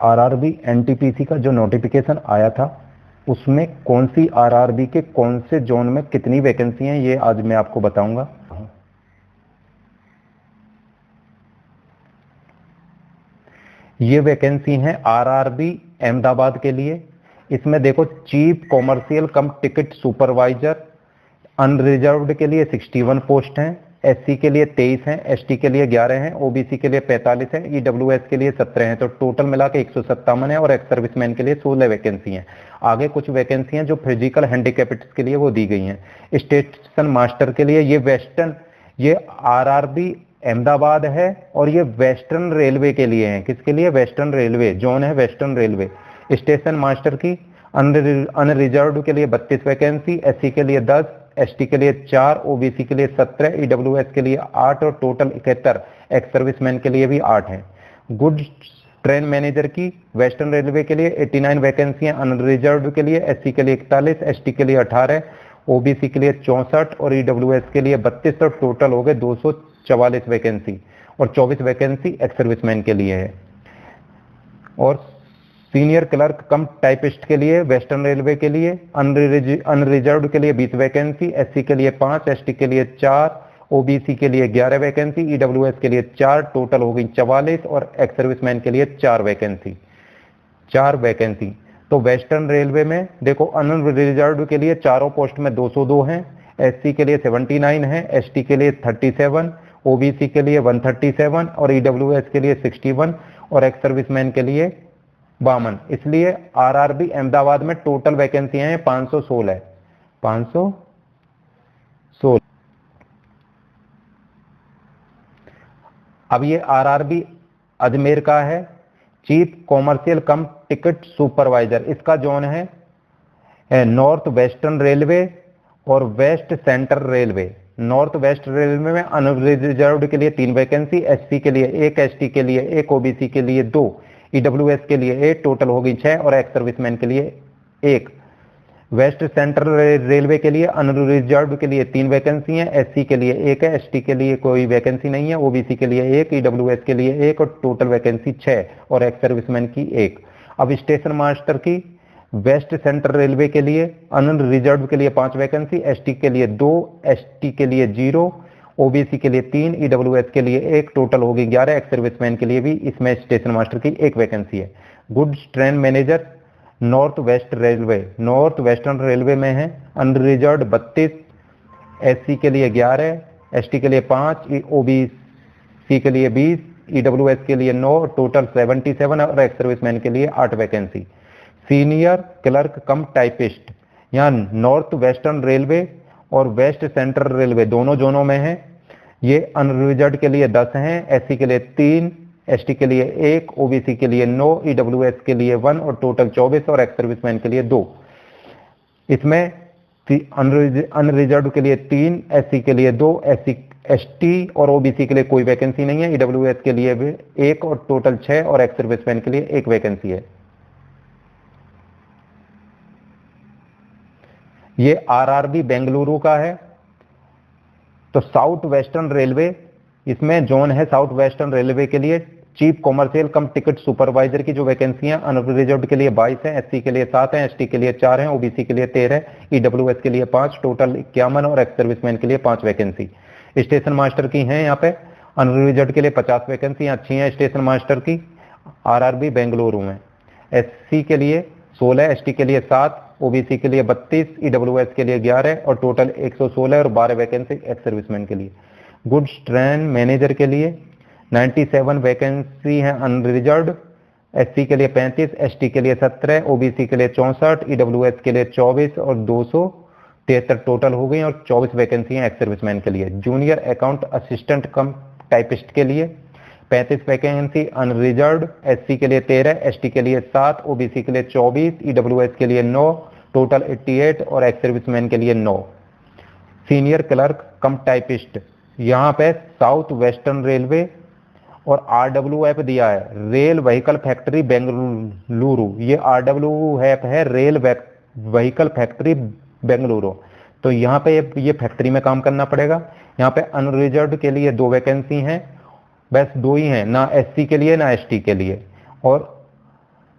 RRB NTPC का जो notification आया था उसमें कौन सी आरआरबी के कौन से जोन में कितनी वैकेंसी हैं ये आज मैं आपको बताऊंगा। ये वैकेंसी हैं आरआरबी अहमदाबाद के लिए। इसमें देखो chief commercial cum ticket supervisor unreserved के लिए 61 पोस्ट हैं, एससी के लिए 23 हैं, एसटी के लिए 11 हैं, ओबीसी के लिए 45 हैं, ईडब्ल्यूएस के लिए 17 हैं। तो टोटल मिला के 157 है और एक्स सर्विसमैन के लिए 16 वैकेंसी हैं। आगे कुछ वैकेंसी हैं जो फिजिकल हैंडीकैप्ड के लिए वो दी गई हैं। स्टेशन मास्टर के लिए ये आरआरबी अहमदाबाद है और ये वेस्टर्न रेलवे के लिए है। किसके लिए? वेस्टर्न रेलवे जोन है, वेस्टर्न रेलवे। स्टेशन मास्टर की अनरिजर्व्ड के लिए 32 वैकेंसी, एससी के लिए 10, एसटी के लिए 4, ओबीसी के लिए 17, ईडब्ल्यूएस के लिए 8 और टोटल 71, एक्स सर्विसमैन के लिए भी 8 हैं। गुड ट्रेन मैनेजर की वेस्टर्न रेलवे के लिए 89 वैकेंसियां, अनरिजर्व्ड के लिए एससी के लिए 41, एसटी के लिए 18, ओबीसी के लिए 64 और ईडब्ल्यूएस के लिए 32, तो टोटल हो गए 244 वैकेंसी और 24 वैकेंसी एक्स सर्विसमैन के लिए है। और सीनियर क्लर्क कम टाइपिस्ट के लिए वेस्टर्न रेलवे के लिए अनरिजर्व्ड के लिए 20 वैकेंसी, एससी के लिए 5, एसटी के लिए 4, ओबीसी के लिए 11 वैकेंसी, ईडब्ल्यूएस के लिए 4, टोटल हो गई 44 और एक्स सर्विसमैन के लिए 4 वैकेंसी। तो वेस्टर्न रेलवे में देखो अनरिजर्व्ड के लिए चारों पोस्ट में 202 हैं, एससी के लिए 79 है, एसटी के लिए 37, ओबीसी के लिए 137 और ईडब्ल्यूएस के लिए 61 और एक्स सर्विसमैन के लिए 52। इसलिए आरआरबी अहमदाबाद में टोटल वैकेंसियां हैं 516। अब ये आरआरबी अजमेर का है, chief commercial cum ticket supervisor. इसका जोन है नॉर्थ वेस्टर्न रेलवे और west central railway. North west railway में अनरिजर्व्ड के लिए 3 वैकेंसी, एससी के लिए 1, एसटी के लिए 1, ओबीसी के लिए 2, ईडब्ल्यूएस के लिए 1, टोटल हो गई 6 और एक्स सर्विसमैन के लिए 1। वेस्ट सेंट्रल रेलवे के लिए अनरिजर्व्ड के लिए 3 वैकेंसी हैं, एससी के लिए 1 है, एसटी के लिए कोई वैकेंसी नहीं है, ओबीसी के लिए 1, ईडब्ल्यूएस के लिए 1 और टोटल वैकेंसी 6 और एक्स सर्विसमैन की 1। अब स्टेशन मास्टर की वेस्ट सेंट्रल रेलवे के लिए अनरिजर्व्ड के लिए 5 वैकेंसी, एसटी के लिए 2, एसटी के लिए 0, ओबीसी के लिए 3, ईडब्ल्यूएस के लिए 1, टोटल हो गई 11, एक्स सर्विसमैन के लिए भी इसमें स्टेशन मास्टर की 1 वैकेंसी है। Goods train manager north western railway में है, अनरिजर्व्ड 32, एससी के लिए 11, एसटी के लिए 5, ओबीसी के लिए 20, ईडब्ल्यूएस के लिए 9, टोटल 77 और एक्स सर्विसमैन के लिए 8 vacancy. Senior clerk cum typist यहाँ नॉर्थ वेस्टर्न रेलवे और वेस्ट सेंट्रल रेलवे दोनों जोनों में है। ये अनरिजर्व्ड के लिए 10 हैं, एससी के लिए 3, एसटी के लिए 1, ओबीसी के लिए 9, ईडब्ल्यूएस के लिए 1 और टोटल 24 और एक्स सर्विसमैन के लिए 2। इसमें अनरिजर्व्ड के लिए 3, एससी के लिए 2, एसटी और ओबीसी के लिए कोई वैकेंसी नहीं है, ईडब्ल्यूएस के लिए भी 1 और टोटल 6 और एक्स सर्विसमैन के लिए 1 वैकेंसी है। ये आरआरबी बेंगलुरु का है। तो साउथ वेस्टर्न रेलवे इसमें जोन है, साउथ वेस्टर्न रेलवे के लिए chief commercial cum ticket supervisor की जो वैकेंसियां अनरिजर्व्ड के लिए 22 हैं, एससी के लिए 7 हैं, एसटी के लिए 4 हैं, ओबीसी के लिए 13, ईडब्ल्यूएस के लिए 5, टोटल 51 और एक्स सर्विसमैन के लिए 5 वैकेंसी। स्टेशन मास्टर की हैं यहाँ पे अनरिजर्व्ड के लिए 50 वैकेंसी अच्छी हैं स्टेशन मास्टर की आरआरबी बेंगलुरु में। एससी के लिए 16, एसटी के लिए 7, ओबीसी के लिए 32, ईडब्ल्यूएस के लिए 11 और टोटल 116 और 12 वैकेंसी एक्स सर्विसमैन के लिए। गुड्स ट्रेन मैनेजर के लिए 97 वैकेंसी हैं अनरिजर्व्ड, एससी के लिए 35, एसटी के लिए 17, ओबीसी के लिए 64, ईडब्ल्यूएस के लिए 24 और 273 टोटल हो गई और 24 वैकेंसी हैं एक्स सर्विसमैन के लिए। Junior account assistant cum typist के लिए 35 वैकेंसी अनरिजर्व्ड, एससी के लिए 13, एसटी के लिए 7, ओबीसी के लिए 24, ईडब्ल्यूएस के लिए 9, टोटल 88 और एक्स सर्विसमैन के लिए 9। सीनियर क्लर्क कम टाइपिस्ट यहाँ पे साउथ वेस्टर्न रेलवे और आरडब्ल्यूएफ दिया है, रेल व्हीकल फैक्ट्री बेंगलुरु। ये आरडब्ल्यूएफ है, रेल व्हीकल फैक्ट्री बेंगलुरु। तो यहाँ पे ये फैक्ट्री में काम करना पड़ेगा। यहाँ पे अनरिजर्व्ड के लिए 2 वैकेंसी हैं, बस 2 ही हैं, ना एससी के लिए ना एसटी के लिए। और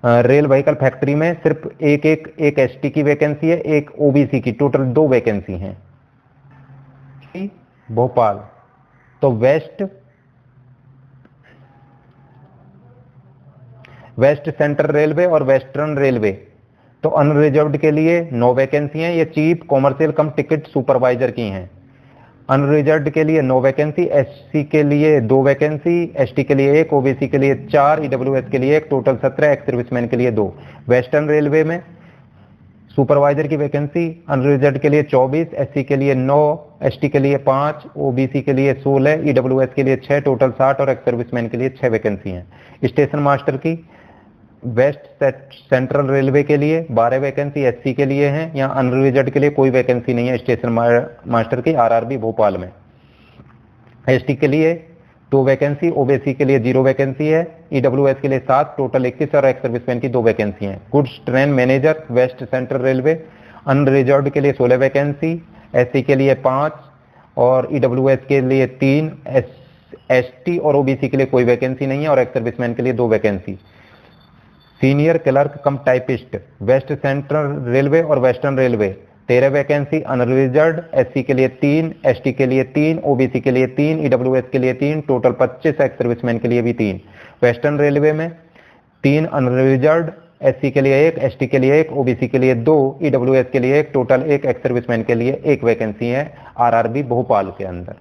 रेल व्हीकल फैक्ट्री में सिर्फ एक एसटी की वैकेंसी है, एक ओबीसी की, टोटल 2 वैकेंसी हैं। भोपाल। तो वेस्ट सेंट्रल रेलवे और वेस्टर्न रेलवे, तो अनरिजर्व्ड के लिए 9 वैकेंसी हैं। ये chief commercial cum ticket supervisor की हैं। अनरिजर्व्ड के लिए 9 वैकेंसी, एससी के लिए 2 वैकेंसी, एसटी के लिए 1, ओबीसी के लिए 4, ईडब्ल्यूएस के लिए 1, टोटल 17, एक्स सर्विसमैन के लिए 2। वेस्टर्न रेलवे में सुपरवाइजर की वैकेंसी अनरिजर्व्ड के लिए 24, एससी के लिए 9, एसटी के लिए 5, ओबीसी के लिए 16, ईडब्ल्यूएस के लिए 6, टोटल 60 और एक्स सर्विसमैन के लिए 6 वैकेंसी हैं। स्टेशन मास्टर की वेस्ट सेंट्रल रेलवे के लिए 12 वैकेंसी एससी के लिए हैं। यहाँ अनरिजर्व्ड के लिए कोई वैकेंसी नहीं है स्टेशन मास्टर की आरआरबी भोपाल में। एसटी के लिए 2 वैकेंसी, ओबीसी के लिए 0 वैकेंसी है, ईडब्ल्यूएस के लिए 7, टोटल 21 और एक्स सर्विसमैन की 2 वैकेंसी हैं। Goods train manager west central railway unreserved के लिए 16 वैकेंसी, एससी के लिए 5 और ईडब्ल्यूएस के लिए 3, एसटी और ओबीसी के लिए कोई वैकेंसी नहीं है और एक्स सर्विसमैन के लिए 2 vacancy. Senior clerk cum typist West central Railway और Western Railway 13 vacancy unreserved, SC के लिए 3, एसटी के लिए 3, ओबीसी के लिए 3, ईडब्ल्यूएस के लिए 3, टोटल 25, एक्स सर्विसमैन के लिए भी 3। वेस्टर्न रेलवे में 3 अनरिजर्व्ड, एससी के लिए 1, एसटी के लिए 1, ओबीसी के लिए 2, ईडब्ल्यूएस के लिए 1, टोटल 1, एक्स सर्विसमैन के लिए 1 वैकेंसी है आरआरबी भोपाल के अंदर।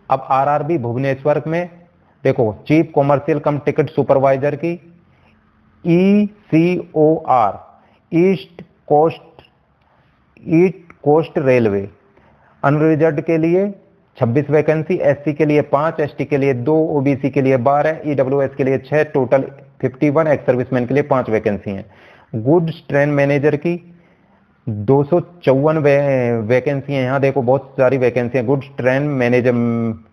अब आरआरबी भुवनेश्वर में देखो, chief commercial cum ticket supervisor की ECOR East Coast Railway unreserved के लिए 26 वैकेंसी, एससी के लिए 5, एसटी के लिए 2, ओबीसी के लिए 12, ईडब्ल्यूएस के लिए 6, टोटल 51, एक्स सर्विसमैन के लिए 5 वैकेंसी हैं। गुड्स ट्रेन मैनेजर की 254 वैकेंसी है। यहाँ देखो बहुत सारी वैकेंसी है गुड्स ट्रेन मैनेजर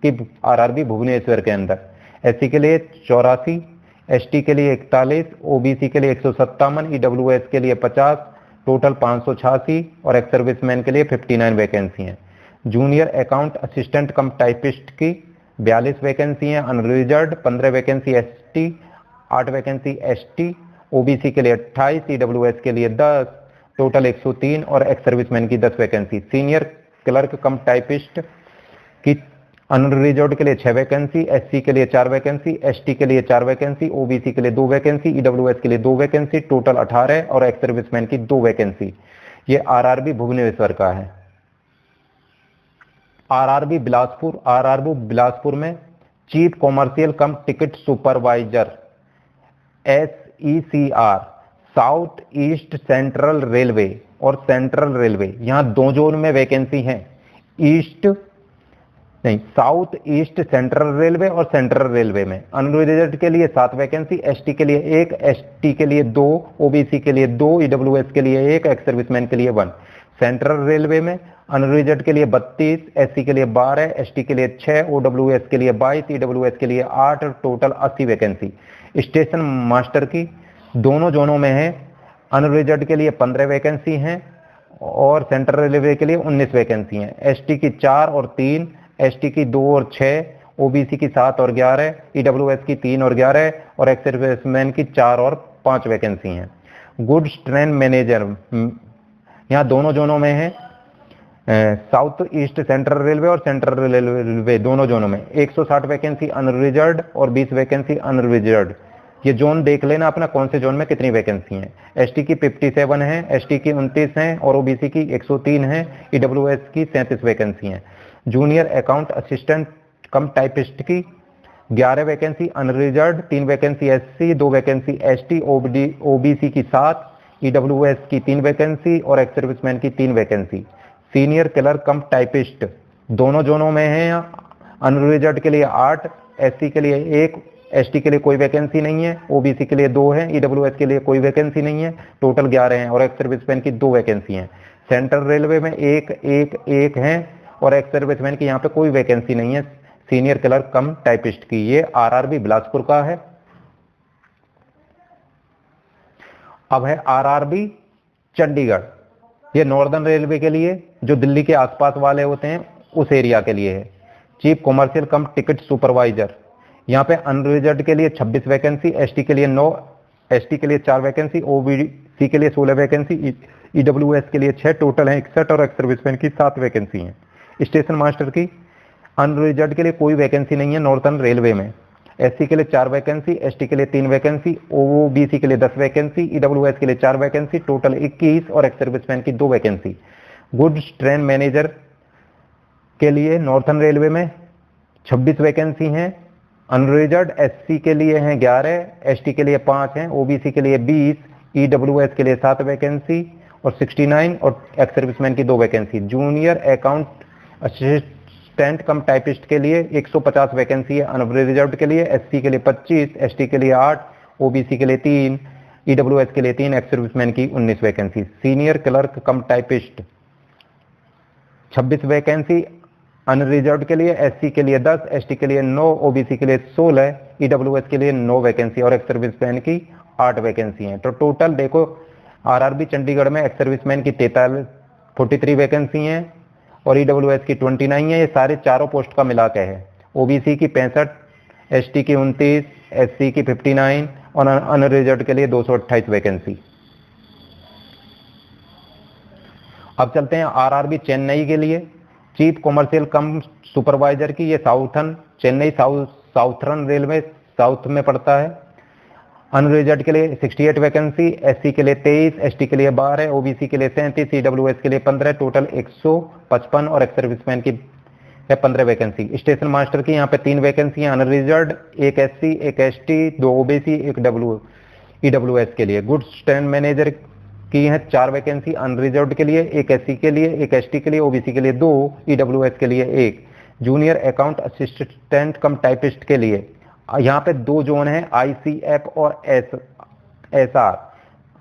की आरआरबी भुवनेश्वर के अंदर। एससी के लिए 84, एसटी के लिए 41, ओबीसी के लिए 157, ईडब्ल्यूएस के लिए 50, टोटल 586 और एक्स सर्विसमैन के लिए 59 वैकेंसी हैं। Junior account assistant cum typist की 42 वैकेंसी हैं unreserved, 15 vacancy ST, 8 vacancy ST, OBC के लिए 28, ईडब्ल्यूएस के लिए 10, टोटल 103 और एक्स सर्विसमैन की 10 vacancy. Senior clerk cum typist की अनरिजर्व्ड के लिए 6 वैकेंसी, एससी के लिए 4 वैकेंसी, एसटी के लिए 4 वैकेंसी, ओबीसी के लिए 2 वैकेंसी, ईडब्ल्यूएस के लिए 2 वैकेंसी, टोटल 18 और एक्स सर्विसमैन की 2 वैकेंसी। ये आरआरबी भुवनेश्वर का है। आरआरबी बिलासपुर में chief commercial cum ticket supervisor SECR south east Central Railway और सेंट्रल रेलवे, यहां 2 जोन में वैकेंसी है। साउथ ईस्ट सेंट्रल रेलवे और सेंट्रल रेलवे में अनरिजर्व्ड के लिए 7 वैकेंसी, एसटी के लिए 1, एसटी के लिए 2, ओबीसी के लिए 2, ईडब्ल्यूएस के लिए 1, एक्स सर्विसमैन के लिए 1। सेंट्रल रेलवे में अनरिजर्व्ड के लिए 32, एससी के लिए 12, एसटी के लिए 6, ओडब्ल्यूएस के लिए 22, ईडब्ल्यूएस के लिए 8, टोटल 80 वैकेंसी। स्टेशन मास्टर की दोनों जोनों में है। अनरिजर्व्ड के लिए 15 वैकेंसी हैं और सेंट्रल रेलवे के लिए 19 वैकेंसी हैं। एसटी की 4 और 3, एसटी की 2 और 6, ओबीसी की 7 और 11, ईडब्ल्यूएस की 3 और 11 और एक्स सर्विसमैन की 4 और 5 वैकेंसी हैं। गुड्स ट्रेन मैनेजर यहाँ दोनों जोनों में है, साउथ ईस्ट सेंट्रल रेलवे और सेंट्रल रेलवे दोनों जोनों में 160 वैकेंसी अनरिजर्व्ड और 20 वैकेंसी अनरिजर्व्ड। ये जोन देख लेना अपना कौन से जोन में कितनी वैकेंसी हैं। एसटी की 57 है, एसटी की 29 है और ओबीसी की 103 है, ईडब्ल्यूएस की 37 वैकेंसी हैं। Junior account assistant cum typist की 11 vacancy unreserved, 3 vacancy SC, 2 vacancy ST, OBC की 7, ईडब्ल्यूएस की 3 वैकेंसी और एक्स सर्विसमैन की 3 vacancy. Senior clerk cum typist दोनों जोनों में है। अनरिजर्व्ड के लिए 8, एससी के लिए 1, एसटी के लिए कोई वैकेंसी नहीं है, ओबीसी के लिए 2 है, ईडब्ल्यूएस के लिए कोई वैकेंसी नहीं है, टोटल 11 हैं और एक्स सर्विसमैन की 2 वैकेंसी हैं। सेंट्रल रेलवे में 1 है और एक्स सर्विसमैन की यहाँ पे कोई वैकेंसी नहीं है सीनियर क्लर्क कम टाइपिस्ट की। ये आरआरबी बिलासपुर का है। अब है आरआरबी चंडीगढ़। ये नॉर्दर्न रेलवे के लिए, जो दिल्ली के आसपास वाले होते हैं उस एरिया के लिए है। Chief commercial cum ticket supervisor यहाँ पे अनरिजर्व्ड के लिए 26 वैकेंसी, एसटी के लिए 9, एसटी के लिए 4 वैकेंसी, ओबीसी के लिए 16 वैकेंसी, ईडब्ल्यूएस के लिए 6, टोटल है 61 और एक्स सर्विसमैन की 7 वैकेंसी हैं। स्टेशन मास्टर की अनरिजर्व्ड के लिए कोई वैकेंसी नहीं है नॉर्थर्न रेलवे में। एससी के लिए 4 वैकेंसी, एसटी के लिए 3 वैकेंसी, ओबीसी के लिए 10 वैकेंसी, ईडब्ल्यूएस के लिए 4 वैकेंसी, टोटल 21 और एक्स सर्विसमैन की 2 वैकेंसी। गुड्स ट्रेन मैनेजर के लिए नॉर्थर्न रेलवे में 26 वैकेंसी हैं। अनरिजर्व्ड एससी के लिए हैं 11, एसटी के लिए 5 हैं, ओबीसी के लिए 20, ईडब्ल्यूएस के लिए 7 वैकेंसी और 69 और एक्स सर्विसमैन की 2 vacancy. Junior account assistant cum typist के लिए 150 वैकेंसी है अनरिजर्व्ड के लिए, एससी के लिए 25, एसटी के लिए 8, ओबीसी के लिए 3, ईडब्ल्यूएस के लिए 3, एक्स सर्विसमैन की 19 vacancy. Senior clerk cum typist 26 vacancy unreserved के लिए, एससी के लिए 10, एसटी के लिए 9, ओबीसी के लिए 16, ईडब्ल्यूएस के लिए 9 वैकेंसी और एक्स सर्विसमैन की 8 वैकेंसी हैं। तो टोटल देखो आरआरबी चंडीगढ़ में एक्स सर्विसमैन की 43 वैकेंसी हैं और ईडब्ल्यूएस की 29 है। ये सारे चारों पोस्ट का मिला के है। ओबीसी की 65, एसटी की 29, एससी की 59 और अनरिजर्व्ड के लिए 228 वैकेंसी। अब चलते हैं आरआरबी चेन्नई के लिए चीफ कॉमर्शियल कम सुपरवाइजर की। ये southern Chennai southern railway south में पड़ता है। अनरिजर्व्ड के लिए 68 वैकेंसी, एससी के लिए 23, एसटी के लिए 12, ओबीसी के लिए 37, ईडब्ल्यूएस के लिए 15, टोटल 155 और एक्स सर्विसमैन की 15 वैकेंसी। स्टेशन मास्टर की यहाँ पे 3 वैकेंसी हैं unreserved, 1 SC, 1 ST, 2 OBC, 1 EWS के लिए। गुड्स ट्रेन मैनेजर की हैं 4 वैकेंसी अनरिजर्व्ड के लिए, 1 एससी के लिए, 1 एसटी के लिए, ओबीसी के लिए 2, ईडब्ल्यूएस के लिए 1। Junior account assistant cum typist के लिए यहाँ पे 2 जोन है, आईसीएफ और एसआर।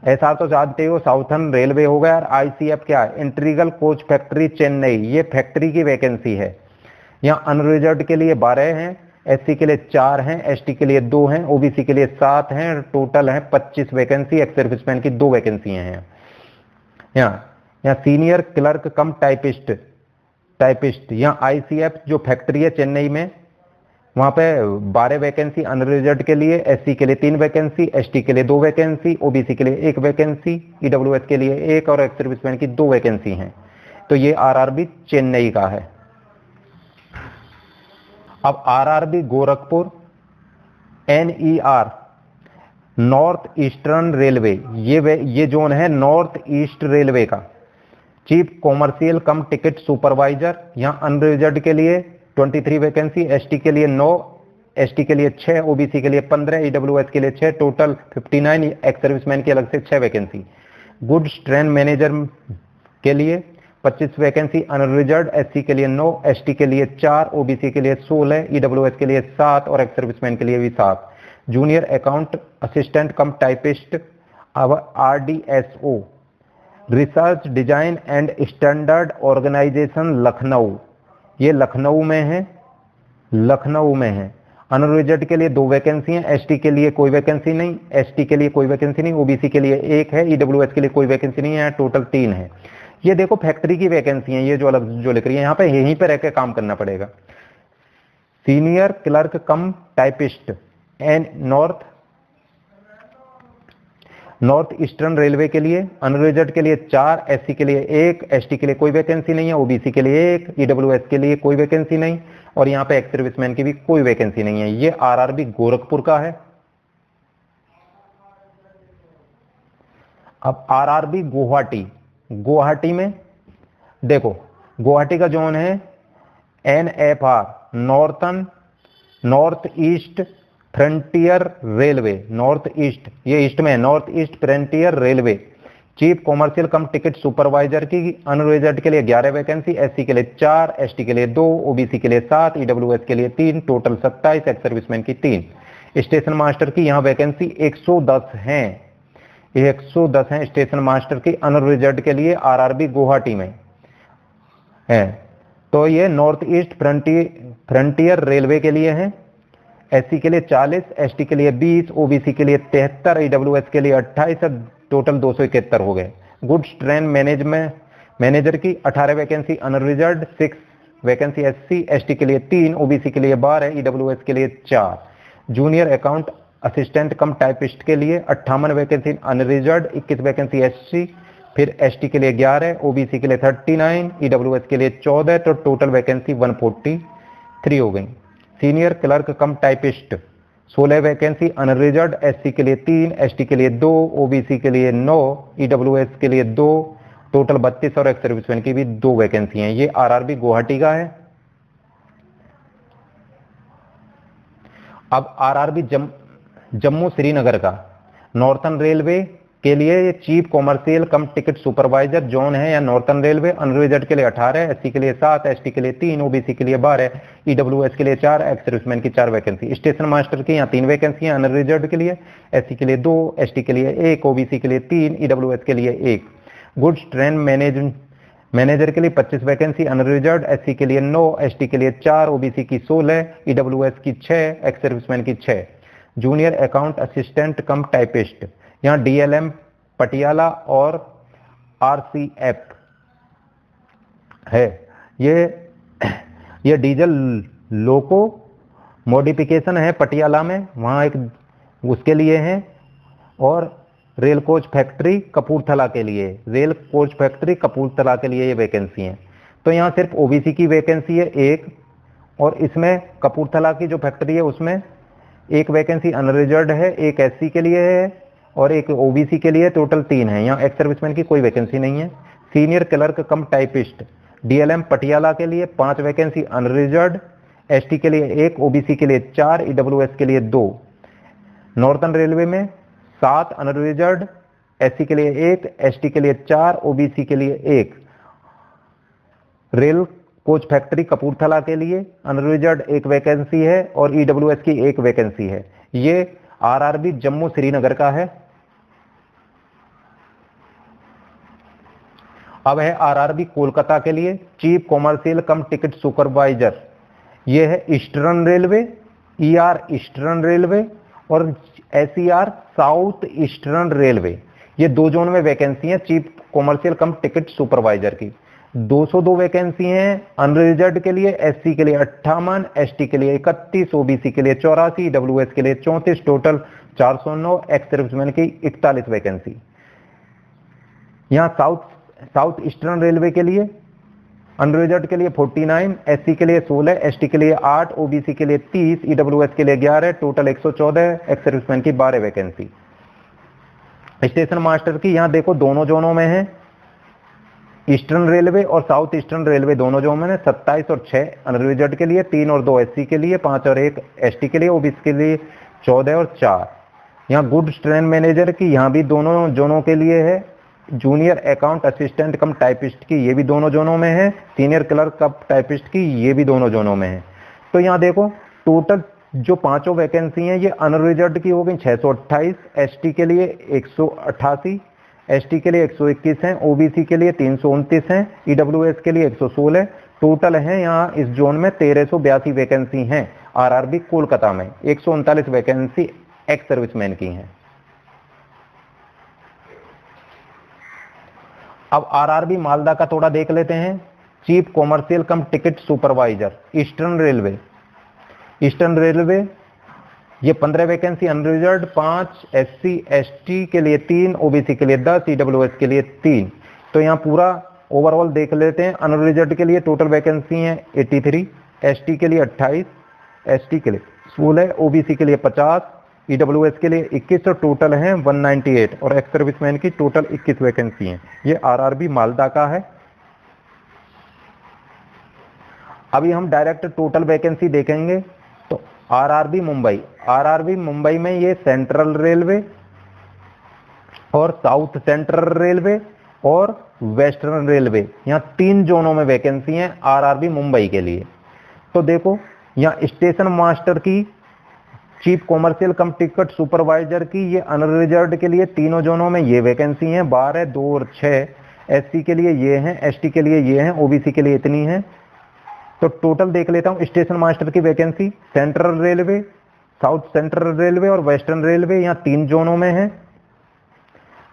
एसआर तो जानते हो साउथर्न रेलवे हो गया और आईसीएफ क्या है, इंटीग्रल कोच फैक्ट्री चेन्नई, ये फैक्ट्री की वैकेंसी है। यहाँ अनरिजर्व्ड के लिए 12 हैं, एससी के लिए 4 हैं, एसटी के लिए 2 हैं, ओबीसी के लिए 7 हैं, टोटल है 25 वैकेंसी, एक्स सर्विसमैन की 2 वैकेंसी हैं। यहाँ सीनियर क्लर्क कम टाइपिस्ट यहाँ आईसीएफ जो फैक्ट्री है चेन्नई में, वहां पे 12 वैकेंसी अनरिजर्व्ड के लिए, एससी के लिए 3 वैकेंसी, एसटी के लिए 2 वैकेंसी, ओबीसी के लिए 1 वैकेंसी, ईडब्ल्यूएस के लिए 1 और एक्स सर्विसमैन की 2 वैकेंसी हैं। तो ये आरआरबी चेन्नई का है। अब RRB Gorakhpur NER north eastern railway, ये जोन है नॉर्थ ईस्ट रेलवे का। Chief commercial cum ticket supervisor, यहाँ अनरिजर्व्ड के लिए 23 वैकेंसी, एसटी के लिए 9, एसटी के लिए 6, ओबीसी के लिए 15, ईडब्ल्यूएस के लिए 6, टोटल 59, एक्स सर्विसमैन की अलग से 6 वैकेंसी। गुड्स ट्रेन मैनेजर के लिए 25 वैकेंसी अनरिजर्व्ड, एससी के लिए 9, एसटी के लिए 4, ओबीसी के लिए 16, ईडब्ल्यूएस के लिए 7 और एक्स सर्विसमैन के लिए भी 7। Junior account assistant cum typist RDSO research design and standard organisation Lucknow, ये लखनऊ में है। अनरिजर्व्ड के लिए 2 वैकेंसी हैं, एसटी के लिए कोई वैकेंसी नहीं, एसटी के लिए कोई वैकेंसी नहीं, ओबीसी के लिए 1 है, ईडब्ल्यूएस के लिए कोई वैकेंसी नहीं है, टोटल 3 है। ये देखो फैक्ट्री की वैकेंसी है, ये जो अलग जो लिख रही है यहाँ पे, यहीं पे रह के काम करना पड़ेगा। Senior clerk cum typist and north eastern railway के लिए अनरिजर्व्ड के लिए 4, एससी के लिए 1, एसटी के लिए कोई वैकेंसी नहीं है, ओबीसी के लिए 1, ईडब्ल्यूएस के लिए कोई वैकेंसी नहीं और यहाँ पे एक्स सर्विसमैन की भी कोई वैकेंसी नहीं है। ये आरआरबी गोरखपुर का है। अब आरआरबी गुवाहाटी में देखो, गुवाहाटी का जोन है NFR north east frontier railway, north east, ये ईस्ट में है, north east frontier railway. Chief commercial cum ticket supervisor की अनरिजर्व्ड के लिए 11 वैकेंसी, एससी के लिए 4, एसटी के लिए 2, ओबीसी के लिए 7, ईडब्ल्यूएस के लिए 3, टोटल 27, एक्स सर्विसमैन की 3। स्टेशन मास्टर की यहाँ वैकेंसी 110 हैं, 110 हैं स्टेशन मास्टर की अनरिजर्व्ड के लिए आरआरबी गुवाहाटी में है। तो ये नॉर्थ ईस्ट फ्रंटियर रेलवे के लिए है। एससी के लिए 40, एसटी के लिए 20, ओबीसी के लिए 73, ईडब्ल्यूएस के लिए 28, टोटल 271 हो गए। गुड्स ट्रेन मैनेजर की 18 vacancy unreserved, 6 vacancy SC, ST के लिए 3, ओबीसी के लिए 12, ईडब्ल्यूएस के लिए 4। Junior account assistant cum typist के लिए 58 वैकेंसी अनरिजर्व, 21 वैकेंसी एससी, फिर एसटी के लिए 11, ओबीसी के लिए 39, ईडब्ल्यूएस के लिए 14, तो टोटल वैकेंसी 143 हो गई। Senior clerk cum typist 16 vacancy unreserve, SC के लिए 3, एसटी के लिए 2, ओबीसी के लिए 9, ईडब्ल्यूएस के लिए 2, टोटल 32 और एक्स सर्विसमैन की भी 2 वैकेंसी हैं। ये आरआरबी गुवाहाटी का है। अब आरआरबी जम्मू श्रीनगर का नॉर्थन रेलवे के लिए ये chief commercial cum ticket supervisor zone है या नॉर्थन रेलवे, अनरिजर्व के लिए 18, एससी के लिए 7, एसटी के लिए 3, ओबीसी के लिए 12, ईडब्ल्यूएस के लिए 4, एक्स सर्विसमैन की 4 वैकेंसी। स्टेशन मास्टर की यहाँ 3 वैकेंसी हैं, अनरिजर्व के लिए, एससी के लिए 2, एसटी के लिए 1, ओबीसी के लिए 3, ईडब्ल्यूएस के लिए 1। गुड्स ट्रेन मैनेजर के लिए 25 वैकेंसी अनरिजर्व, एससी के लिए 9, एसटी के लिए 4, ओबीसी की 16, ईडब्ल्यूएस की 6, एक्स सर्विसमैन की 6। Junior account assistant cum typist यहाँ डीएलएम पटियाला और आरसीएफ है। ये डीजल लोको मॉडिफिकेशन है पटियाला में, वहाँ एक उसके लिए है, और रेल कोच फैक्ट्री कपूरथला के लिए, रेल कोच फैक्ट्री कपूरथला के लिए ये वैकेंसी है। तो यहाँ सिर्फ ओबीसी की वैकेंसी है 1, और इसमें कपूरथला की जो फैक्ट्री है उसमें 1 वैकेंसी अनरिजर्व है, 1 एससी के लिए है और 1 ओबीसी के लिए, टोटल 3 है। यहाँ एक्स सर्विसमैन की कोई वैकेंसी नहीं है। Senior clerk cum typist DLM Patiala के लिए 5 वैकेंसी अनरिजर्व, एसटी के लिए 1, ओबीसी के लिए 4, ईडब्ल्यूएस के लिए 2। नॉर्थन रेलवे में 7 अनरिजर्व, एससी के लिए 1, एसटी के लिए 4, ओबीसी के लिए 1। रेल कोच फैक्ट्री कपूरथला के लिए अनरिजर्व 1 वैकेंसी है और ईडब्ल्यूएस की 1 वैकेंसी है। ये आरआरबी जम्मू श्रीनगर का है। अब है आरआरबी कोलकाता के लिए chief commercial cum ticket supervisor. ये है eastern railway, ER eastern railway और एसईआर साउथ ईस्टर्न रेलवे। ये 2 जोन में वैकेंसी है chief commercial cum ticket supervisor की। 202 वैकेंसी हैं अनरिजर्व के लिए, एससी के लिए 58, एसटी के लिए 31, ओबीसी के लिए 84, ईडब्ल्यूएस के लिए 34, टोटल 409, एक्स सर्विसमैन की 41 वैकेंसी। यहाँ साउथ ईस्टर्न रेलवे के लिए अनरिजर्व के लिए 49, एससी के लिए 16, एसटी के लिए 8, ओबीसी के लिए 30, ईडब्ल्यूएस के लिए 11, टोटल 114, एक्स सर्विसमैन की 12 वैकेंसी। स्टेशन मास्टर की यहाँ देखो दोनों जोनों में है, ईस्टर्न रेलवे और साउथ ईस्टर्न रेलवे दोनों जोनों में 27 और 6 अनरिजर्व के लिए, 3 और 2 एससी के लिए, 5 और 1 एसटी के लिए, ओबीसी के लिए 14 और 4। यहाँ गुड्स ट्रेन मैनेजर की यहाँ भी दोनों जोनों के लिए है। Junior account assistant cum typist की ये भी दोनों जोनों में है। सीनियर क्लर्क कम टाइपिस्ट की ये भी दोनों जोनों में है। तो यहाँ देखो टोटल जो 5 वैकेंसी हैं ये अनरिजर्व की हो गई 628, एसटी के लिए 188, एसटी के लिए 121 हैं, ओबीसी के लिए 329 हैं, ईडब्ल्यूएस के लिए 116। टोटल हैं यहाँ इस जोन में 1382 वैकेंसी हैं। आरआरबी कोलकाता में 139 वैकेंसी एक्स सर्विसमैन की हैं। अब आरआरबी मालदा का थोड़ा देख लेते हैं। Chief commercial cum ticket supervisor eastern railway. Eastern railway ये 15 वैकेंसी अनरिजर्व 5, एससी एसटी के लिए 3, ओबीसी के लिए 10, ईडब्ल्यूएस के लिए 3। तो यहाँ पूरा ओवरऑल देख लेते हैं। अनरिजर्व के लिए टोटल वैकेंसी है 83, एसटी के लिए 28, एसटी के लिए 16, ओबीसी के लिए 50, ईडब्ल्यूएस के लिए 21 और टोटल हैं 198 और एक्स सर्विसमैन की टोटल 21 वैकेंसी हैं। ये आरआरबी मालदा का है। अभी हम डायरेक्ट टोटल वैकेंसी देखेंगे तो आरआरबी मुंबई में ये सेंट्रल रेलवे और साउथ सेंट्रल रेलवे और वेस्टर्न रेलवे, यहाँ 3 जोनों में वैकेंसी हैं आरआरबी मुंबई के लिए। तो देखो यहाँ स्टेशन मास्टर की chief commercial cum ticket supervisor की ये अनरिजर्व के लिए तीनों जोनों में ये वैकेंसी हैं 12, 2 और 6। एससी के लिए ये हैं, एसटी के लिए ये हैं, ओबीसी के लिए इतनी हैं। तो टोटल देख लेता हूँ स्टेशन मास्टर की vacancy central railway, south central Railway और वेस्टर्न रेलवे, यहाँ 3 जोनों में है।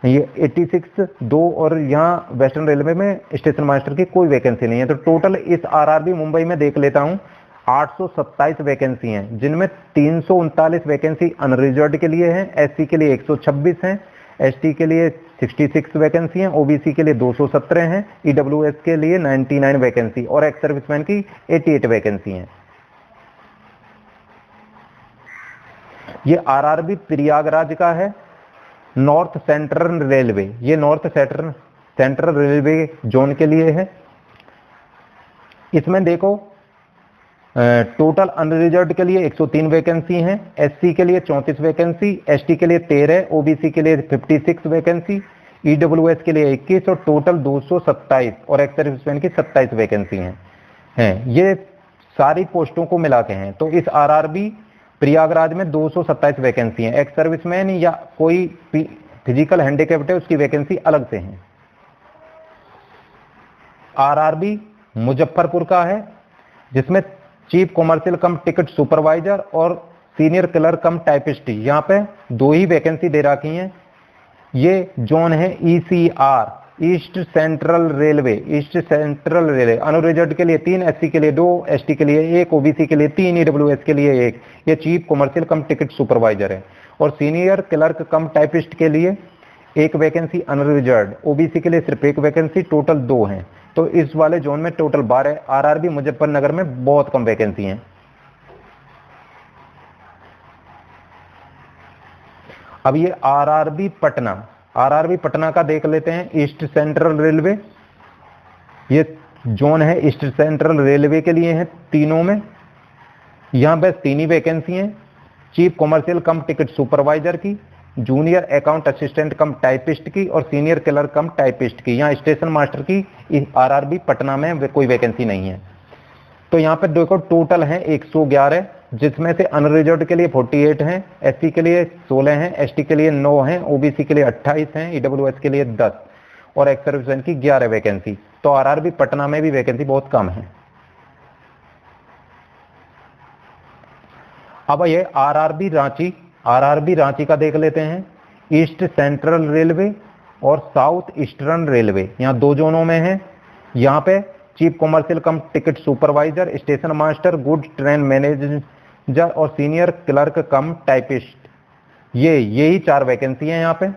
ये 86, 2 और यहाँ वेस्टर्न रेलवे में स्टेशन मास्टर की कोई वैकेंसी नहीं है। तो टोटल इस आरआरबी मुंबई में देख लेता हूँ 827 वैकेंसी हैं, जिनमें 339 वैकेंसी अनरिजर्व्ड के लिए हैं, एससी के लिए 126 हैं, एसटी के लिए 66 वैकेंसी हैं, ओबीसी के लिए 217 हैं, ईडब्ल्यूएस के लिए 99 वैकेंसी और एक्स सर्विसमैन की 88 वैकेंसी हैं। ये आरआरबी प्रयागराज का है, नॉर्थ सेंट्रल रेलवे, ये नॉर्थ सेंट्रल रेलवे जोन के लिए है। इसमें देखो टोटल अनरिजर्व्ड के लिए 103 वैकेंसी हैं, एससी के लिए 34 वैकेंसी, एसटी के लिए 13, ओबीसी के लिए 56 वैकेंसी, ईडब्ल्यूएस के लिए 21 और टोटल 227 और एक्स सर्विसमैन की 27 वैकेंसी हैं। ये सारी पोस्टों को मिला के हैं। तो इस आरआरबी प्रयागराज में 227 वैकेंसी हैं। एक्स सर्विसमैन या कोई फिजिकल हैंडीकैप्ड है उसकी वैकेंसी अलग से है। आरआरबी मुजफ्फरपुर का है, जिसमें chief commercial cum ticket supervisor और सीनियर क्लर्क कम टाइपिस्ट, यहाँ पे 2 ही वैकेंसी दे रखी हैं। ये जोन है ECR, east Central railway. East Central railway unreserved के लिए 3, एससी के लिए 2, एसटी के लिए 1, ओबीसी के लिए 3, ईडब्ल्यूएस के लिए 1। ये chief commercial cum ticket supervisor है। और सीनियर क्लर्क कम टाइपिस्ट के लिए 1 वैकेंसी अनरिजर्व्ड, ओबीसी के लिए सिर्फ 1 वैकेंसी, टोटल 2 हैं। तो इस वाले जोन में टोटल 12। आरआरबी मुजफ्फरनगर में बहुत कम वैकेंसी हैं। अब ये आरआरबी पटना का देख लेते हैं। ईस्ट सेंट्रल रेलवे, ये जोन है ईस्ट सेंट्रल रेलवे के लिए है, तीनों में। यहां बस 3 ही वैकेंसी हैं, chief commercial cum ticket supervisor की, junior account assistant cum typist की और सीनियर क्लर्क कम टाइपिस्ट की। यहाँ स्टेशन मास्टर की आरआरबी पटना में कोई वैकेंसी नहीं है। तो यहाँ पे देखो टोटल है 111, जिसमें से अनरिजर्व्ड के लिए 48 हैं, एससी के लिए 16 हैं, एसटी के लिए 9 हैं, ओबीसी के लिए 28 हैं, ईडब्ल्यूएस के लिए 10 और एक्स सर्विसमैन की 11 वैकेंसी। तो आरआरबी पटना में भी वैकेंसी बहुत कम है। अब ये आरआरबी रांची का देख लेते हैं। ईस्ट सेंट्रल रेलवे और साउथ ईस्टर्न रेलवे, यहाँ 2 जोनों में है। यहाँ पे chief commercial cum ticket supervisor, station master, goods train manager और सीनियर क्लर्क कम टाइपिस्ट, यही 4 वैकेंसी हैं यहाँ पे।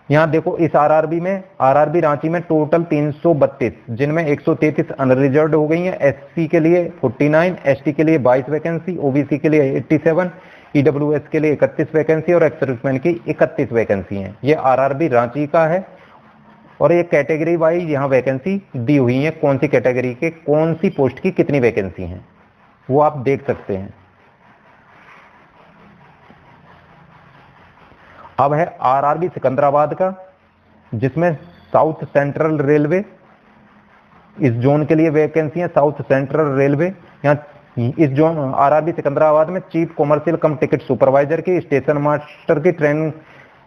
यहाँ देखो इस आरआरबी रांची में टोटल 332, जिनमें 133 अनरिजर्व्ड हो गई हैं, एससी के लिए 49, एसटी के लिए 22 वैकेंसी, ओबीसी के लिए 87, ईडब्ल्यूएस के लिए 31 वैकेंसी और एक्स सर्विसमैन की 31 वैकेंसी हैं। ये आरआरबी रांची का है। और ये कैटेगरी वाइज यहाँ वैकेंसी दी हुई है, कौन सी कैटेगरी के कौन सी पोस्ट की कितनी वैकेंसी हैं वो आप देख सकते हैं। अब है आरआरबी सिकंदराबाद का, जिसमें साउथ सेंट्रल रेलवे, इस जोन के लिए वैकेंसी है। साउथ सेंट्रल रेलवे, यहाँ इस जोन आरआरबी सिकंदराबाद में chief commercial cum ticket supervisor की, स्टेशन मास्टर की,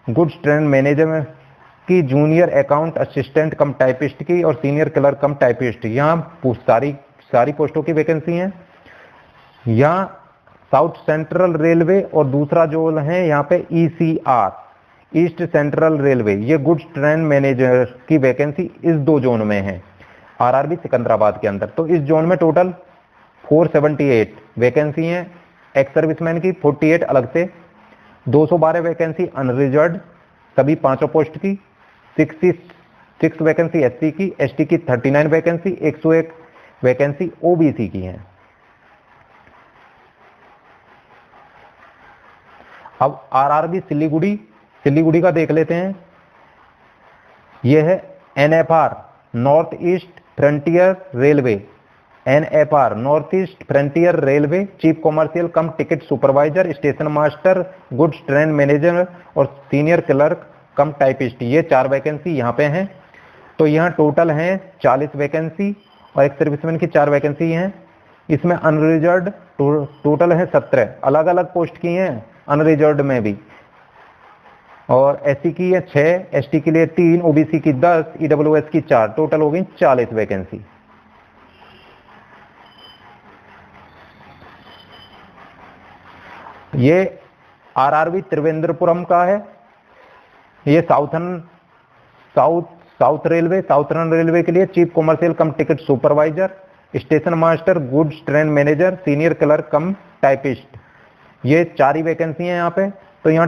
गुड्स ट्रेन मैनेजर की, junior account assistant cum typist की और सीनियर क्लर्क कम टाइपिस्ट, यहाँ सारी पोस्टों की वैकेंसी हैं। यहाँ साउथ सेंट्रल रेलवे और दूसरा जो है यहाँ पे ईसीआर, ईस्ट सेंट्रल रेलवे, ये गुड्स ट्रेन मैनेजर की वैकेंसी इस 2 जोन में है आरआरबी सिकंदराबाद के अंदर। तो इस जोन में टोटल 478 वैकेंसी हैं, एक्स सर्विसमैन की 48 अलग से, 212 वैकेंसी अनरिजर्व्ड सभी 5 पोस्ट की, 66 वैकेंसी एससी की, एसटी की 39 वैकेंसी, 101 वैकेंसी ओबीसी की हैं। अब आरआरबी सिलीगुड़ी का देख लेते हैं। यह है NFR, north east frontier railway, NFR north east frontier railway, chief commercial cum ticket supervisor, station master, goods train manager और सीनियर क्लर्क कम टाइपिस्ट, ये 4 वैकेंसी यहाँ पे हैं। तो यहाँ टोटल हैं 40 वैकेंसी और एक सर्विसमैन की 4 वैकेंसी हैं। इसमें अनरिजर्व्ड टोटल है 17, अलग अलग पोस्ट की हैं अनरिजर्व्ड में भी। और एससी की है 6, एसटी के लिए 3, ओबीसी की 10, ईडब्ल्यूएस की 4, टोटल हो गई 40 वैकेंसी। ये आरआरबी त्रिवेंद्रपुरम का है। ये साउथर्न रेलवे के लिए chief commercial cum ticket supervisor, station master, goods train manager, senior clerk cum typist, ये 4 ही वैकेंसी हैं यहाँ पे। तो यहाँ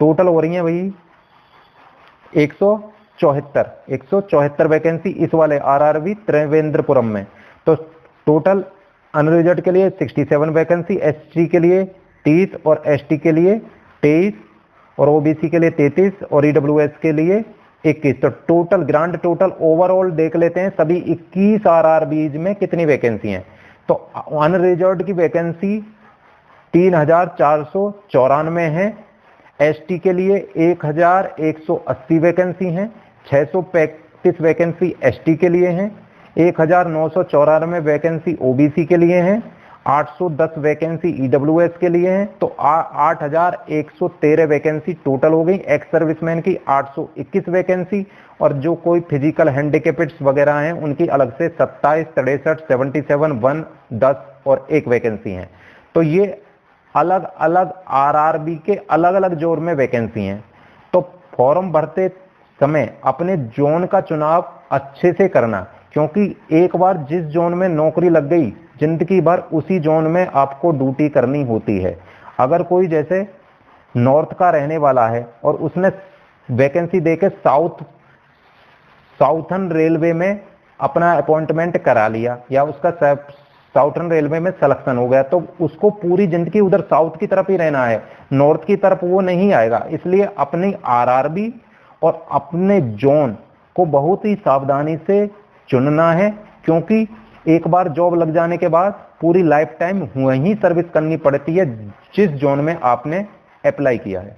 टोटल हो रही है भाई 174 वैकेंसी इस वाले आरआरबी त्रिवेंद्रपुरम में। तो टोटल अनरिजर्व के लिए 67 वैकेंसी, एससी के लिए 30 और एसटी के लिए 23 और ओबीसी के लिए 33 और ईडब्ल्यूएस के लिए 21। तो टोटल ग्रांड टोटल ओवरऑल देख लेते हैं सभी 21 आरआरबीज में कितनी वैकेंसी हैं। तो अनरिजर्व की वैकेंसी 3494 है, एसटी के लिए 1180 वैकेंसी हैं, 635 वैकेंसी एसटी के लिए हैं, 1994 वैकेंसी ओबीसी के लिए हैं, 810 वैकेंसी ईडब्ल्यूएस के लिए हैं। तो 8113 वैकेंसी टोटल हो गई। एक्स सर्विसमैन की 821 वैकेंसी और जो कोई फिजिकल हैंडिकेप्ड्स वगैरह हैं उनकी अलग से 27, 63, 77, 1, 10 और 1 वैकेंसी हैं। तो ये अलग अलग आरआरबी के अलग अलग जोन में वैकेंसी हैं। तो फॉर्म भरते समय अपने जोन का चुनाव अच्छे से करना, क्योंकि एक बार जिस जोन में नौकरी लग गई जिंदगी भर उसी जोन में आपको ड्यूटी करनी होती है। अगर कोई जैसे नॉर्थ का रहने वाला है और उसने वैकेंसी देके साउथर्न रेलवे में अपना अपॉइंटमेंट करा लिया या उसका साउथर्न रेलवे में सिलेक्शन हो गया, तो उसको पूरी जिंदगी उधर साउथ की तरफ ही रहना है, नॉर्थ की तरफ वो नहीं आएगा। इसलिए अपनी आरआरबी और अपने जोन को बहुत ही सावधानी से चुनना है, क्योंकि एक बार जॉब लग जाने के बाद पूरी लाइफ टाइम वहीं सर्विस करनी पड़ती है जिस जोन में आपने अप्लाई किया है।